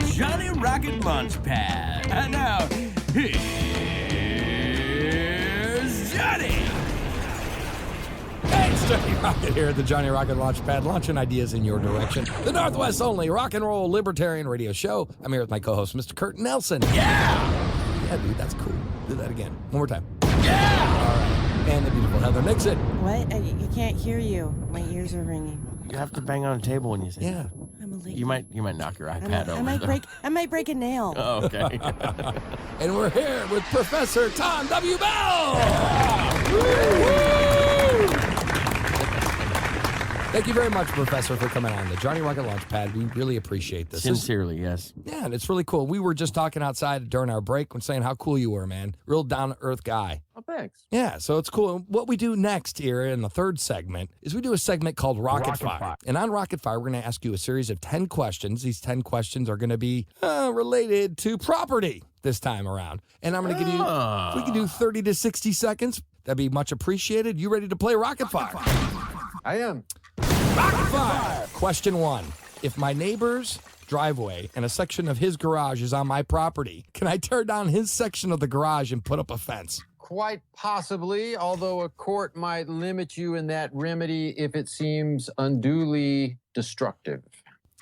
Johnny Rocket Launchpad. And now, here's Johnny. Hey, it's Johnny Rocket here at the Johnny Rocket Launchpad, launching ideas in your direction. The Northwest's only rock and roll libertarian radio show. I'm here with my co-host, Mr. Kurt Nelson. Yeah! Yeah, dude, that's cool. Do that again. One more time. Yeah! All right. And the beautiful Heather Nixon. What? I can't hear you. My ears are ringing. You have to bang on a table when you say Yeah. I'm a lady. You might knock your iPad over. I might break a nail. Oh, okay. And we're here with Professor Tom W. Bell. Thank you very much, Professor, for coming on the Johnny Rocket Launchpad. We really appreciate this. Sincerely, yes. Yeah, and it's really cool. We were just talking outside during our break and saying how cool you were, man. Real down-to-earth guy. Oh, thanks. Yeah, so it's cool. What we do next here in the third segment is we do a segment called Rocket Fire. And on Rocket Fire, we're going to ask you a series of 10 questions. These 10 questions are going to be related to property this time around. And I'm going to give you, if we can do 30 to 60 seconds, that'd be much appreciated. You ready to play Rocket Fire? I am. Rocket Fire! Question 1. If my neighbor's driveway and a section of his garage is on my property, can I tear down his section of the garage and put up a fence? Quite possibly, although a court might limit you in that remedy if it seems unduly destructive.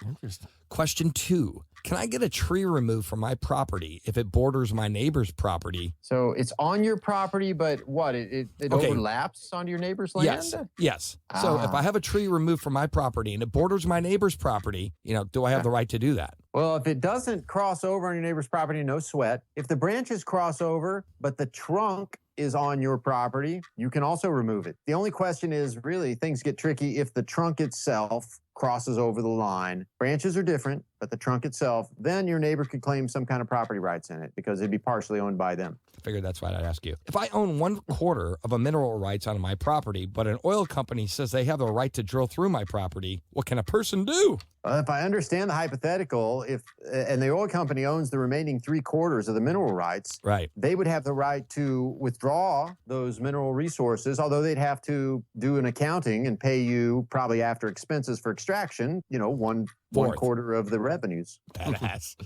Interesting. Question 2. Can I get a tree removed from my property if it borders my neighbor's property? So it's on your property, but what? It Okay. overlaps onto your neighbor's land? Yes. So if I have a tree removed from my property and it borders my neighbor's property, do I have the right to do that? Well, if it doesn't cross over on your neighbor's property, no sweat. If the branches cross over, but the trunk is on your property, you can also remove it. The only question is, really, things get tricky if the trunk itself crosses over the line. Branches are different, but the trunk itself, then your neighbor could claim some kind of property rights in it because it'd be partially owned by them. I figured that's why I'd ask you. If I own 1/4 of a mineral rights on my property, but an oil company says they have the right to drill through my property, what can a person do? If I understand the hypothetical, and the oil company owns the remaining 3/4 of the mineral rights, Right. they would have the right to withdraw those mineral resources, although they'd have to do an accounting and pay you probably after expenses for extraction, one quarter of the revenues. Badass.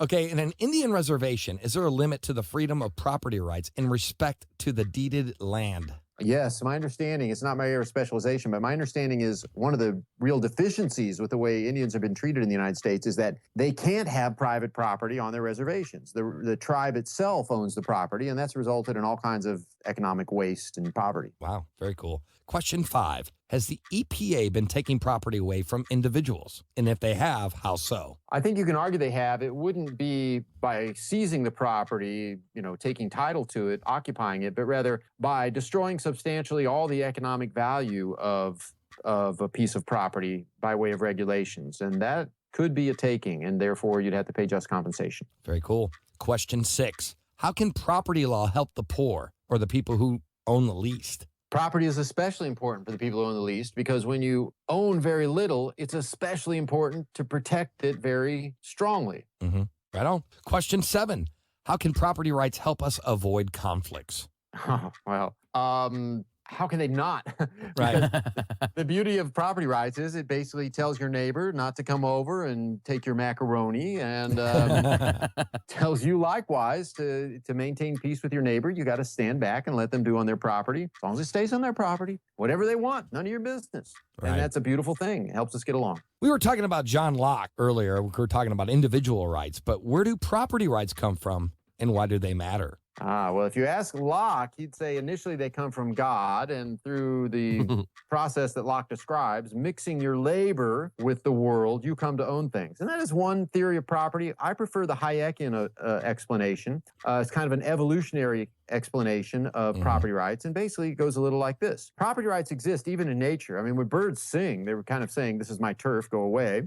Okay, in an Indian reservation, is there a limit to the freedom of property rights in respect to the deeded land? Yes, my understanding, it's not my area of specialization, but my understanding is one of the real deficiencies with the way Indians have been treated in the United States is that they can't have private property on their reservations. The tribe itself owns the property, and that's resulted in all kinds of economic waste and poverty. Wow, very cool. Question 5. Has the EPA been taking property away from individuals? And if they have, how so? I think you can argue they have. It wouldn't be by seizing the property, taking title to it, occupying it, but rather by destroying substantially all the economic value of a piece of property by way of regulations. And that could be a taking, and therefore you'd have to pay just compensation. Very cool. Question 6. How can property law help the poor or the people who own the least? Property is especially important for the people who own the least because when you own very little, it's especially important to protect it very strongly. Mm-hmm. Right on. Question 7. How can property rights help us avoid conflicts? Oh, well, how can they not? Right. The beauty of property rights is it basically tells your neighbor not to come over and take your macaroni and tells you likewise to maintain peace with your neighbor. You got to stand back and let them do on their property. As long as it stays on their property, whatever they want, none of your business. Right. And that's a beautiful thing. It helps us get along. We were talking about John Locke earlier. We were talking about individual rights, but where do property rights come from and why do they matter? Well, if you ask Locke, he'd say initially they come from God, and through the process that Locke describes, mixing your labor with the world, you come to own things. And that is one theory of property. I prefer the Hayekian explanation. It's kind of an evolutionary explanation of property rights, and basically it goes a little like this. Property rights exist even in nature. I mean, when birds sing, they were kind of saying, this is my turf, go away.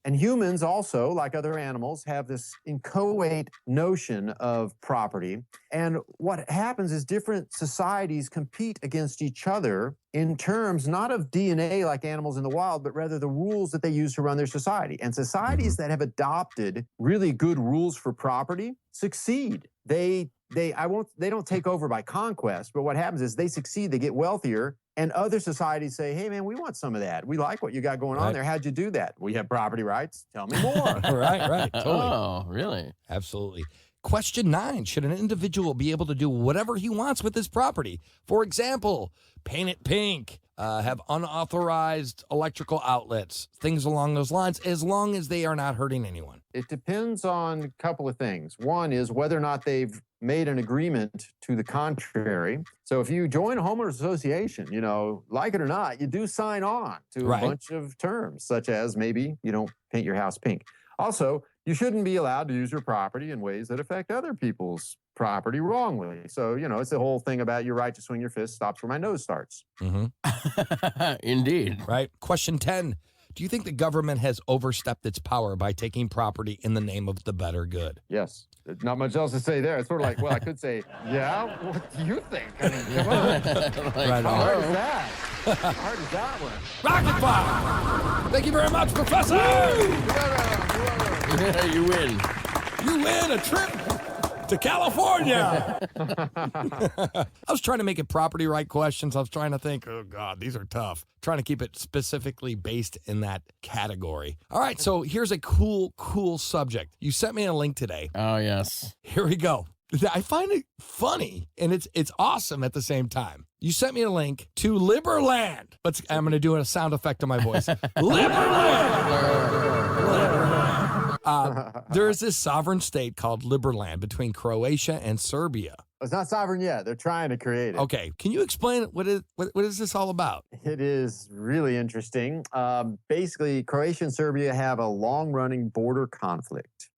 And humans also, like other animals, have this inchoate notion of property. And what happens is different societies compete against each other in terms not of DNA like animals in the wild, but rather the rules that they use to run their society. And societies that have adopted really good rules for property succeed. They don't take over by conquest, but what happens is they succeed, they get wealthier, And other societies say, hey, man, we want some of that. We like what you got going on there. How'd you do that? We have property rights. Tell me more. Right. Totally. Oh, really? Absolutely. Question 9, should an individual be able to do whatever he wants with his property? For example, paint it pink, have unauthorized electrical outlets, things along those lines, as long as they are not hurting anyone. It depends on a couple of things. One is whether or not they've made an agreement to the contrary. So if you join a homeowners association, like it or not, you do sign on to a bunch of terms, such as maybe you don't paint your house pink. Also, you shouldn't be allowed to use your property in ways that affect other people's property wrongly. So, it's the whole thing about your right to swing your fist stops where my nose starts. Indeed. Right. Question 10. Do you think the government has overstepped its power by taking property in the name of the better good? Yes. There's not much else to say there. It's sort of like, well, I could say, yeah, what do you think? I mean, come on. Right How on. hard is that? How hard is that one? Rocket fire! Thank you very much, Professor! You win. You win a trip to California! I was trying to make it property right questions. I was trying to think, oh, God, these are tough. Trying to keep it specifically based in that category. All right, so here's a cool subject. You sent me a link today. Oh, yes. Here we go. I find it funny, and it's awesome at the same time. You sent me a link to Liberland. I'm going to do a sound effect on my voice. Liberland! There is this sovereign state called Liberland between Croatia and Serbia. It's not sovereign yet. They're trying to create it. Okay, can you explain what is this all about? It is really interesting. Basically, Croatia and Serbia have a long-running border conflict.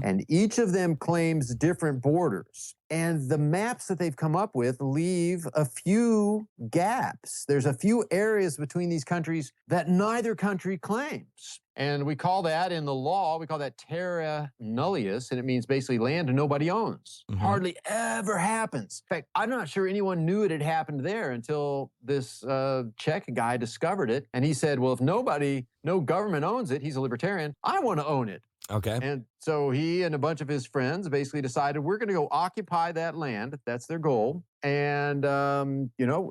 And each of them claims different borders. And the maps that they've come up with leave a few gaps. There's a few areas between these countries that neither country claims. And we call that in the law, we call that terra nullius, and it means basically land nobody owns. Hardly ever happens. In fact, I'm not sure anyone knew it had happened there until this Czech guy discovered it. And he said, well, if no government owns it, he's a libertarian, I want to own it. Okay. And so he and a bunch of his friends basically decided we're going to go occupy that land. That's their goal. And,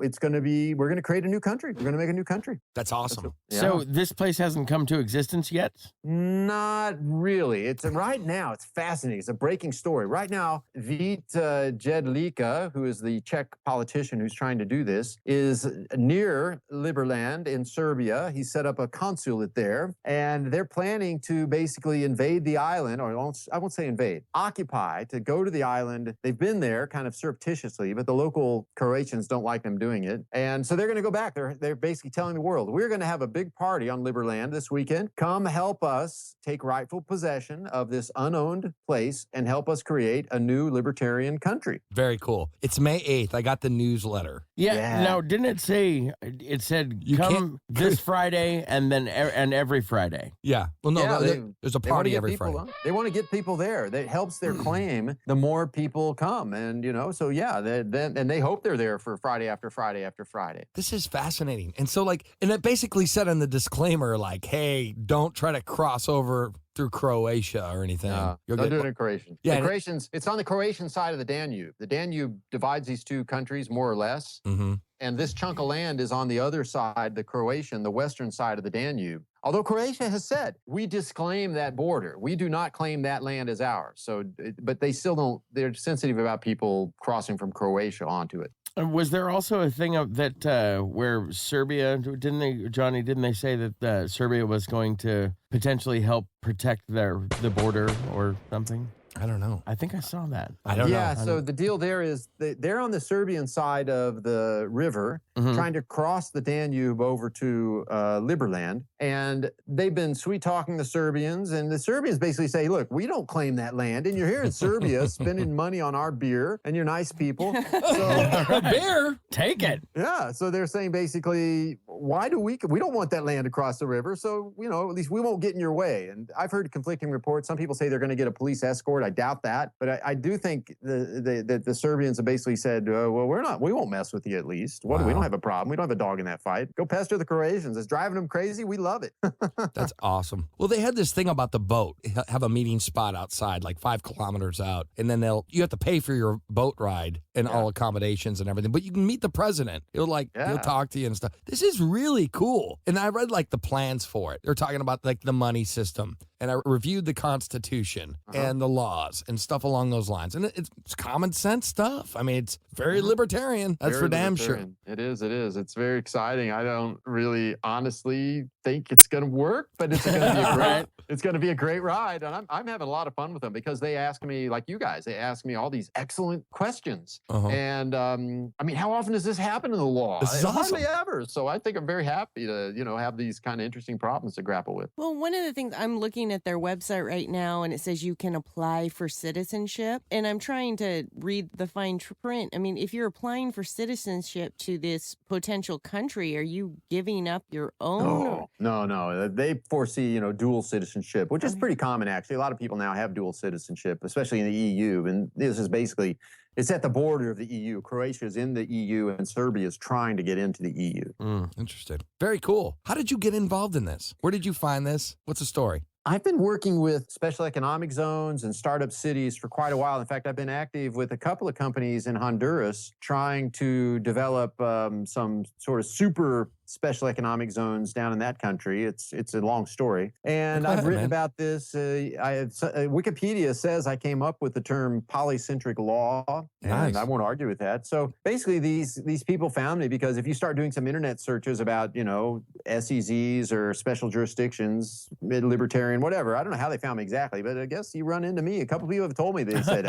it's going to be, we're going to create a new country. We're going to make a new country. That's awesome. So this place hasn't come to existence yet? Not really. It's right now, it's fascinating. It's a breaking story. Right now, Vít Jedlička, who is the Czech politician who's trying to do this, is near Liberland in Serbia. He set up a consulate there, and they're planning to basically invade the island, or I won't say invade, occupy, to go to the island. They've been there kind of surreptitiously, but the local Croatians don't like them doing it. And so they're going to go back. They're basically telling the world, we're going to have a big party on Liberland this weekend. Come help us take rightful possession of this unowned place and help us create a new libertarian country. Very cool. It's May 8th. I got the newsletter. Yeah. Now, didn't it say, it said You come this Friday and then and every Friday? Yeah. Well, no, Yeah, there's a party every Friday. They want to get people there. That helps their claim. The more people come. And, so yeah, and they hope they're there for Friday after Friday after Friday. This is fascinating. And so and it basically said in the disclaimer, hey, don't try to cross over through Croatia or anything. Don't do it in Croatian. Yeah, the Croatians, it's on the Croatian side of the Danube. The Danube divides these two countries more or less. And this chunk of land is on the other side, the western side of the Danube. Although Croatia has said, we disclaim that border. We do not claim that land as ours. So, but they still don't, they're sensitive about people crossing from Croatia onto it. Was there also a thing that where Serbia, didn't they say that Serbia was going to potentially help protect the border or something? I don't know. I think I saw that. I don't know. Yeah, so the deal there is they're on the Serbian side of the river, trying to cross the Danube over to Liberland. And they've been sweet-talking the Serbians. And the Serbians basically say, look, we don't claim that land. And you're here in Serbia spending money on our beer, and you're nice people. So, Beer? Take it. yeah, so they're saying basically, why do we don't want that land across the river, so at least we won't get in your way. And I've heard conflicting reports. Some people say they're going to get a police escort. I doubt that, but I do think the Serbians have basically said, well, we won't mess with you. At least we don't have a problem. We don't have a dog in that fight. Go pester the Croatians. It's driving them crazy. We love it. That's awesome. Well, they had this thing about the boat. Have a meeting spot outside, like 5 kilometers out, and then you have to pay for your boat ride and all accommodations and everything. But you can meet the president. He'll talk to you and stuff. This is really cool. And I read like the plans for it. They're talking about like the money system. And I reviewed the Constitution and the laws and stuff along those lines. And it's common sense stuff. I mean, it's very libertarian. That's Very for damn libertarian. sure. It is. It's very exciting. I don't really honestly think it's going to work, but it's going to be a great. It's going to be a great ride, and I'm having a lot of fun with them because they ask me, like you guys, they ask me all these excellent questions. And I mean, how often does this happen in the law? This is Hardly awesome. ever. So I think I'm very happy to have these kind of interesting problems to grapple with. Well, one of the things I'm looking at their website right now, and it says you can apply for citizenship. And I'm trying to read the fine print. I mean, if you're applying for citizenship to this potential country, are you giving up your own? No. They foresee, dual citizenship, which is pretty common, actually. A lot of people now have dual citizenship, especially in the EU. And this is basically, it's at the border of the EU. Croatia is in the EU, and Serbia is trying to get into the EU. Interesting. Very cool. How did you get involved in this? Where did you find this? What's the story? I've been working with special economic zones and startup cities for quite a while. In fact, I've been active with a couple of companies in Honduras trying to develop some sort of super special economic zones down in that country. It's a long story. And I've written about this. Wikipedia says I came up with the term polycentric law, and I won't argue with that. So basically, these people found me because if you start doing some internet searches about, SEZs or special jurisdictions, mid-libertarian, whatever, I don't know how they found me exactly, but I guess you run into me. A couple people have told me, they said,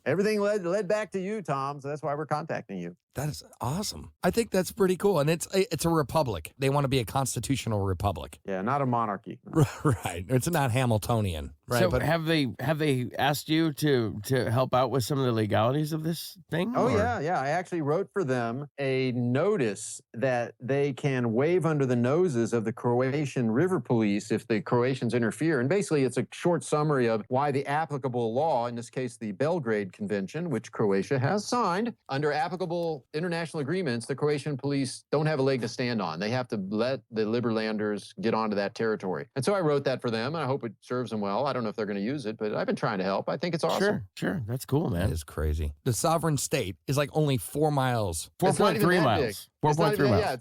everything led back to you, Tom, so that's why we're contacting you. That is awesome. I think that's pretty cool. And it's a republic. They want to be a constitutional republic. Yeah, not a monarchy. Right. It's not Hamiltonian. Right. So but have they asked you to help out with some of the legalities of this thing? Oh, or? yeah. I actually wrote for them a notice that they can wave under the noses of the Croatian river police if the Croatians interfere. And basically, it's a short summary of why the applicable law, in this case, the Belgrade Convention, which Croatia has signed, under applicable international agreements, the Croatian police don't have a leg to stand on. They have to let the Liberlanders get onto that territory. And so I wrote that for them, and I hope it serves them well. I don't know if they're going to use it, but I've been trying to help. I think it's awesome. Sure. That's cool, man. that is crazy. The sovereign state is like only 4 miles. 4.3 miles. 4.3 miles. Yeah,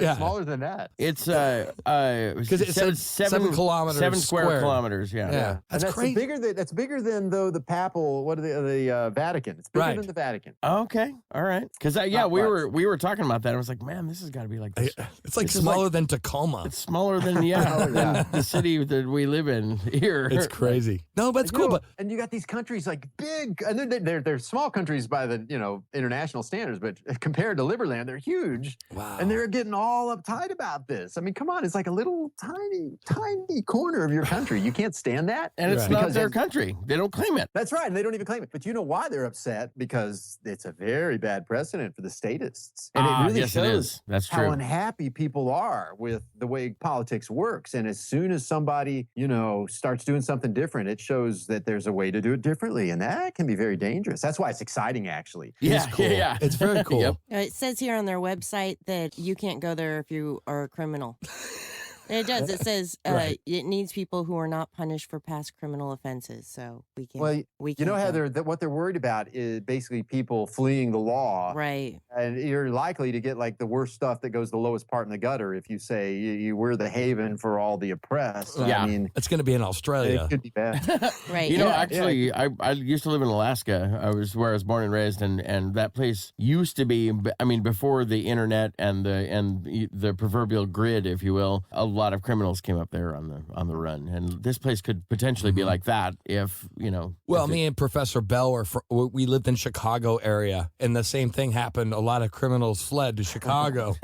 it's smaller than that. It's Because it says 7 kilometers 7 square square. kilometers. Yeah. Yeah. And That's crazy. that's bigger than though the papal, the Vatican. It's bigger Right. than the Vatican. Okay. All right. Because Not we much. were talking about that. I was like, man, this has got to be like this. It's like This is smaller than Tacoma. It's smaller than Oh, yeah. than the city that we live in here. It's crazy. No, but it's cool. But And you got these countries like big, and they're small countries by the international standards, but compared to Liberland, they're huge. wow. And they're getting all uptight about this. I mean, come on, it's like a little tiny corner of your country. You can't stand that. And it's Right. not Because their it's- country. They don't claim it. That's right, and they don't even claim it. But you know why they're upset? Because it's a very bad precedent for the statists. And it really yes, shows it is. That's how true. unhappy people are with the way politics works. And as soon as somebody, starts doing something different, it shows that there's a way to do it differently. And that can be very dangerous. That's why it's exciting, actually. Yeah, cool. yeah. It's very cool. Yep. It says here on their website that you can't go there if you are a criminal. It does. It says Right. it needs people who are not punished for past criminal offenses. So we can. Well, we you can't know, go. Heather, what they're worried about is basically people fleeing the law. Right. And you're likely to get like the worst stuff that goes the lowest part in the gutter if you say we're the haven for all the oppressed. Yeah. I mean, It's going to be in Australia. it could be bad. Right. You know, yeah. actually, I used to live in Alaska. I was where I was born and raised, and that place used to be. I mean, before the internet and the proverbial grid, if you will, a lot of criminals came up there on the run, and this place could potentially be like that if Well, if me and Professor Bell we lived in Chicago area, and the same thing happened. A lot of criminals fled to Chicago.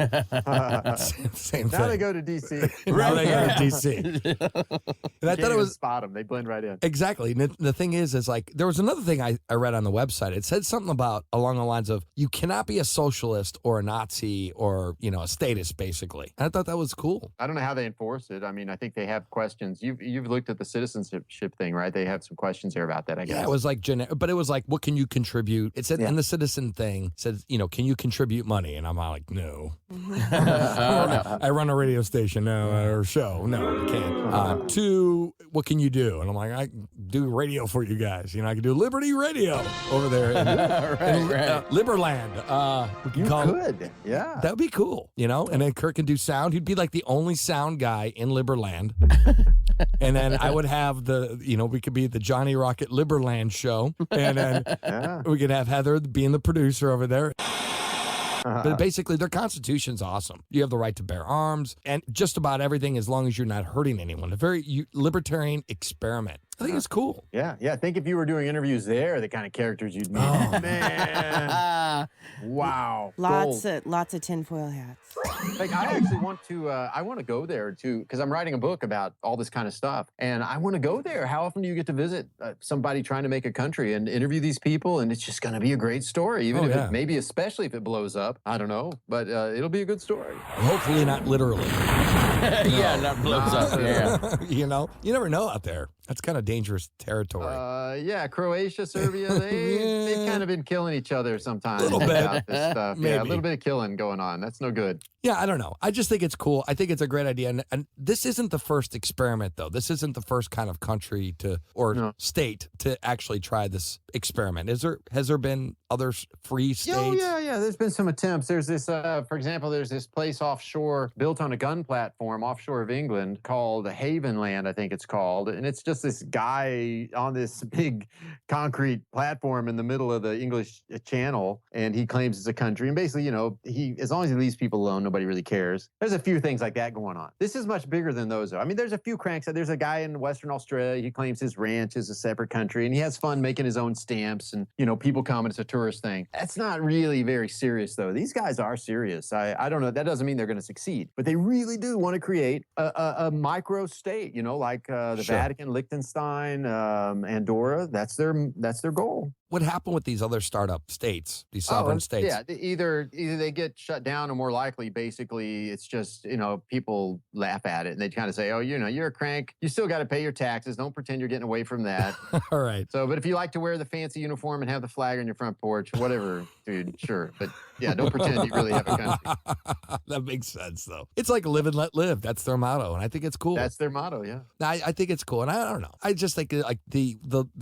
Same Now thing. they go to D.C. Now they go to D.C. And I thought it was spot them. They blend right in. exactly. And the thing is like there was another thing I read on the website. It said something about along the lines of you cannot be a socialist or a Nazi or a statist, basically. And I thought that was cool. I don't know how they enforce it. I mean, I think they have questions. You've looked at the citizenship thing, right? They have some questions there about that, I guess. Yeah, it was like but it was like, what can you contribute? It said in the citizen thing said, can you contribute money? And I'm like, no. I run a radio station, or show. No, I can't. Two, what can you do? And I'm like, I do radio for you guys. I can do Liberty Radio over there in Liberland. We can call could, yeah. That would be cool, And then Kirk can do sound. He'd be like the only sound guy in Liberland. And then I would have we could be the Johnny Rocket Liberland show. And then we could have Heather being the producer over there. But basically, their constitution's awesome. You have the right to bear arms and just about everything as long as you're not hurting anyone. A very libertarian experiment. I think it's cool. Yeah. I think if you were doing interviews there, the kind of characters you'd meet. Oh, man. Wow. Lots of tinfoil hats. Like, I actually want to go there too, because I'm writing a book about all this kind of stuff. And I want to go there. How often do you get to visit somebody trying to make a country and interview these people? And it's just going to be a great story, even if maybe especially if it blows up. I don't know, but it'll be a good story. Hopefully not literally. Yeah, not blows up. Yeah. You never know out there. That's kind of dangerous territory. Croatia, Serbia, they've kind of been killing each other sometimes. A little bit. About this stuff. Maybe. Yeah, a little bit of killing going on. That's no good. Yeah, I don't know. I just think it's cool. I think it's a great idea. And this isn't the first experiment, though. This isn't the first kind of country state to actually try this experiment. Has there been other free states? Oh, yeah. There's been some attempts. There's this, for example, there's this place offshore built on a gun platform offshore of England called Havenland, I think it's called. And it's just this guy on this big concrete platform in the middle of the English Channel. And he claims it's a country. And basically, as long as he leaves people alone, nobody really cares. There's a few things like that going on. This is much bigger than those, though. I mean, there's a few cranks. There's a guy in Western Australia. He claims his ranch is a separate country, and he has fun making his own stamps, and, people come, and it's a tourist thing. That's not really very serious, though. These guys are serious. I don't know. That doesn't mean they're going to succeed, but they really do want to create a micro state, like the Vatican, Liechtenstein, Andorra. That's their goal. What happened with these other startup states, these sovereign states? Yeah, either they get shut down, or more likely, basically, it's just, people laugh at it and they kind of say, oh, you're a crank. You still got to pay your taxes. Don't pretend you're getting away from that. All right. So, but if you like to wear the fancy uniform and have the flag on your front porch, whatever, dude, sure. But yeah, don't pretend you really have a country. That makes sense, though. It's like live and let live. That's their motto, and I think it's cool. That's their motto, yeah. I think it's cool, and I don't know. I just think like the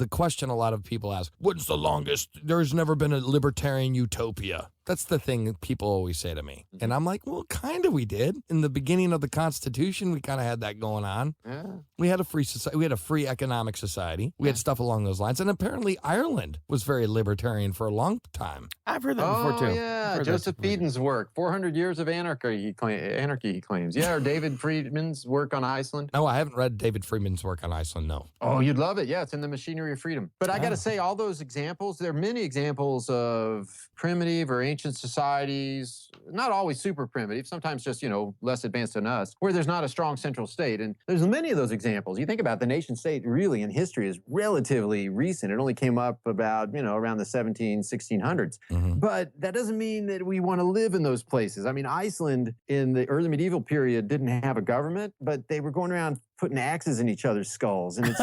question a lot of people ask, what's the longest? There's never been a libertarian utopia. That's the thing that people always say to me. And I'm like, well, kind of we did. In the beginning of the Constitution, we kind of had that going on. Yeah. We had a free society. We had a free economic society. We had stuff along those lines. And apparently Ireland was very libertarian for a long time. I've heard that before, too. Yeah, Joseph Beden's work. 400 years of anarchy, he claims. Yeah, or David Friedman's work on Iceland. No, I haven't read David Friedman's work on Iceland, no. Oh, you'd love it. Yeah, it's in The Machinery of Freedom. But I got to say, all those examples, there are many examples of primitive or ancient societies, not always super primitive, sometimes just, less advanced than us, where there's not a strong central state. And there's many of those examples. You think about the nation state really in history is relatively recent. It only came up about, around the 1600s. Mm-hmm. But that doesn't mean that we want to live in those places. I mean, Iceland in the early medieval period didn't have a government, but they were going around putting axes in each other's skulls. And it's,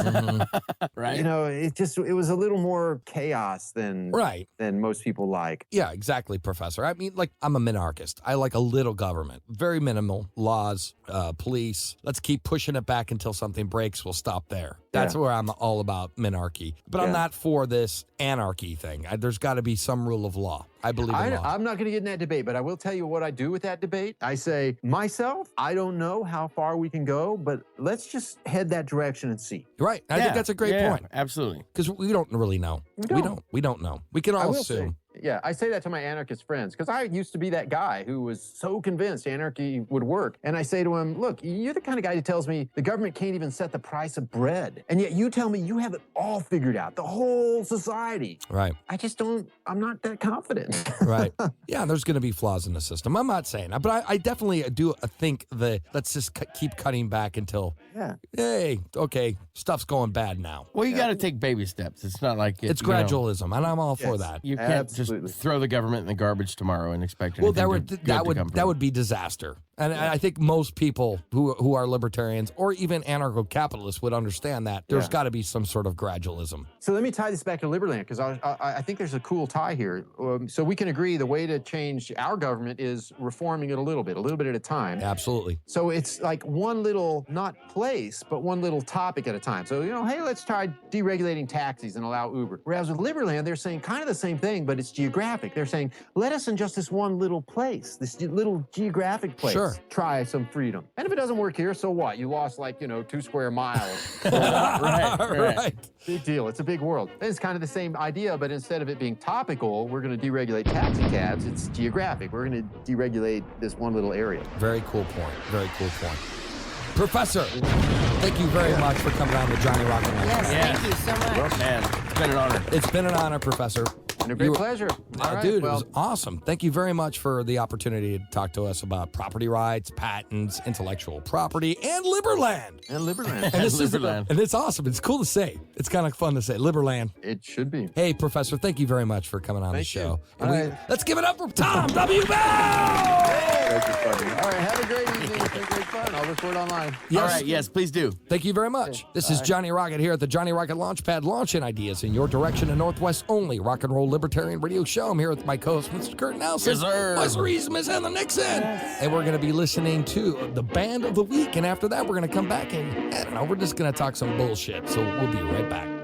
right. It was a little more chaos than most people like. Yeah, exactly, Professor. I mean, like, I'm a minarchist. I like a little government, very minimal laws, police. Let's keep pushing it back until something breaks. We'll stop there. That's where I'm all about minarchy. But I'm not for this anarchy thing. There's got to be some rule of law. I believe in law. I'm not going to get in that debate, but I will tell you what I do with that debate. I say, myself, I don't know how far we can go, but let's just head that direction and see. Right. I think that's a great point. Absolutely. Because we don't really know. We don't know. We can all assume. Yeah, I say that to my anarchist friends because I used to be that guy who was so convinced anarchy would work. And I say to him, look, you're the kind of guy who tells me the government can't even set the price of bread. And yet you tell me you have it all figured out, the whole society. Right. I'm not that confident. Right. Yeah, there's going to be flaws in the system. I'm not saying that, but I definitely do think that let's just keep cutting back until, hey, okay, stuff's going bad now. Well, you got to take baby steps. It's not like It's gradualism, and I'm all for that. You can't just throw the government in the garbage tomorrow and expect anything that would be disaster. And I think most people who are libertarians or even anarcho-capitalists would understand that there's got to be some sort of gradualism. So let me tie this back to Liberland because I think there's a cool tie here. So we can agree the way to change our government is reforming it a little bit at a time. Absolutely. So it's like one little, not place, but one little topic at a time. So, hey, let's try deregulating taxis and allow Uber. Whereas with Liberland, they're saying kind of the same thing, but it's geographic. They're saying, let us in just this one little place, this little geographic place. Sure. Try some freedom. And if it doesn't work here, so what? You lost 2 square miles. Right. Big deal. It's a big world. And it's kind of the same idea, but instead of it being topical, we're going to deregulate taxi cabs. It's geographic. We're going to deregulate this one little area. Very cool point. Very cool point. Professor, thank you very much for coming on the Johnny Rocket Lunch. Yes, thank you so much. Well, man, it's been an honor. It's been an honor, Professor. And a great pleasure. All right, dude, it was awesome. Thank you very much for the opportunity to talk to us about property rights, patents, intellectual property, and Liberland. And Liberland. And it's awesome. It's cool to say. It's kind of fun to say. Liberland. It should be. Hey, Professor, thank you very much for coming on the show. All right. Let's give it up for Tom W. Bell! All right, have a great evening. It's been great fun. I'll report online. Yes. All right, yes, please do. Thank you very much. This is Johnny Rocket here at the Johnny Rocket Launchpad, launching ideas in your direction and Northwest only rock and roll libertarian radio show. I'm here with my co-host, Mr. Kurt Nelson. Yes, sir. Vice Reese, Miss Heather Nixon. And we're going to be listening to the band of the week. And after that, we're going to come back and, I don't know, we're just going to talk some bullshit. So we'll be right back.